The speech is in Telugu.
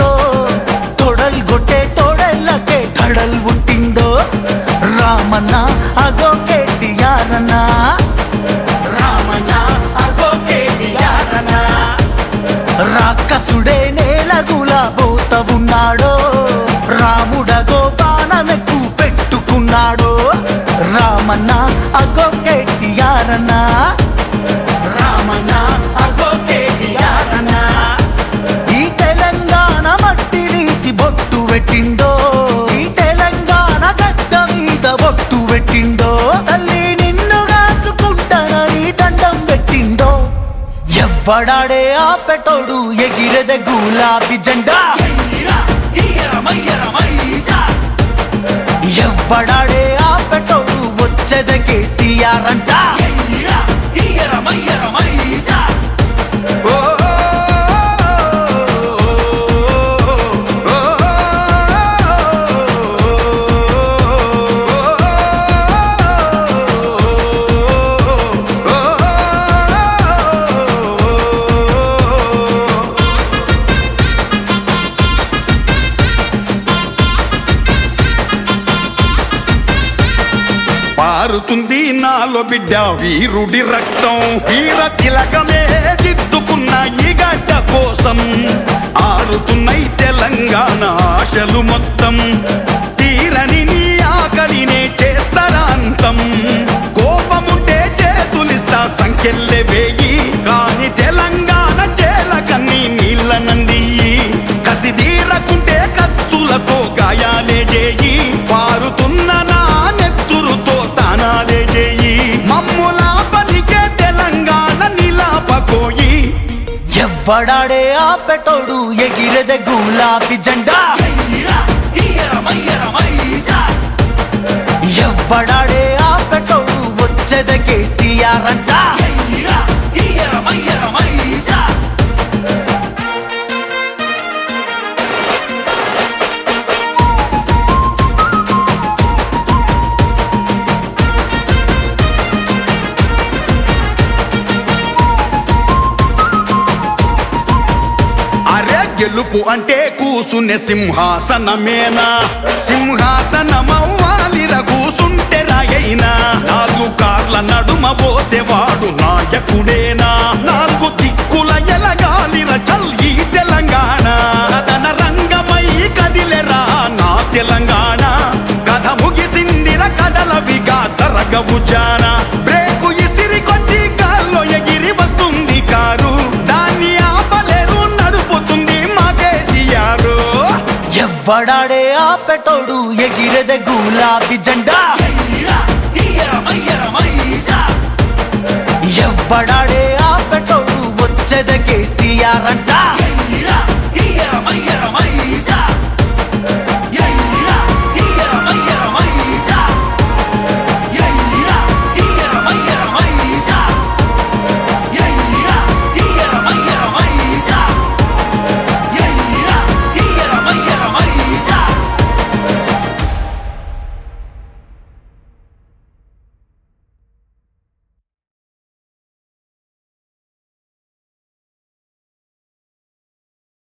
పెట్టిండో తొడల్ గొట్టే తోడెల్లకే ధడల్ పుట్టిండో రామన్న అగో కేటీఆర్ అన్న రామన్న అగో కేటీఆర్ అన్న రాక్షసుడే నేలగుల బోత ఉన్నాడో రాముడగో బాణమెక్కు పెట్టుకున్నాడో రామన్న అగో కేటీఆర్ అన్న రామన్న అగో కేటీఆర్ అన్న ఈ తెలంగాణ మట్టి తీసి బొట్టు పెట్టిండో ఈ తెలంగాణ గడ్డ మీద బొట్టు పెట్టిండో తల్లి నిన్ను కాచుకుంటానని దండం పెట్టిండో ఎవ్వడాడే ఆపెటోడు ఎగిరెద గులాబీ జెండా ఎవ్వడాడే ఆపెటోడు వచ్చేద కేసీఆర్ అంట పారుతుంది నాలో బిడ్డ వీరుడి రక్తం వీర తిలకమే దిద్దుకున్న ఈ గడ్డ కోసం ఆరుతున్నాయి తెలంగాణ ఆశలు మొత్తం తీరని నీ ఆకలినే చేస్తారాంతం కోపముంటే చేతులిస్తా సంఖ్యల్లే వేయి కాని తెలంగాణ చేలకన్నీ నీళ్ళ నంది కసిదీరకుంటే కత్తులతో గాయాలే చేయి పారుతున్న నా నెత్తురుతో తానాలే చేయి మమ్ములా పలికే తెలంగాణ నిలాపకోయి ఎవ్వడాడే ఆపెటోడు ఎగిరెద గులాబీ జెండా ఎవ్వడాడే ఆపెటోడు వచ్చేద కేసీఆర్ అంట గెలుపు అంటే కూసునే సింహాసనమేనా సింహాసనమవ్వాలిర కూసుంటే రాయైనా నాలుగు కార్ల నడుమ పోతే వాడు నాయకుడేనా నాలుగు దిక్కుల ఎలగాలిర చల్ ఈ తెలంగాణ కథన రంగమై కదిలెరా నా తెలంగాణ కథ ముగిసిందిర కథలవిగా జరగవు జాన బ్రేకు ఇసిరి కొట్టి కాల్లో ఎగిరి వస్తుంది కారు దాన్ని ఆపలేరు నడుపుతుంది మాకేసియారు ఎవ్వడాడే ఆపెటోడు ఎగిరెద గులాబీ జెండా ఎవ్వడాడే ఆపెటోడు వచ్చేద కేసీఆర్ అంట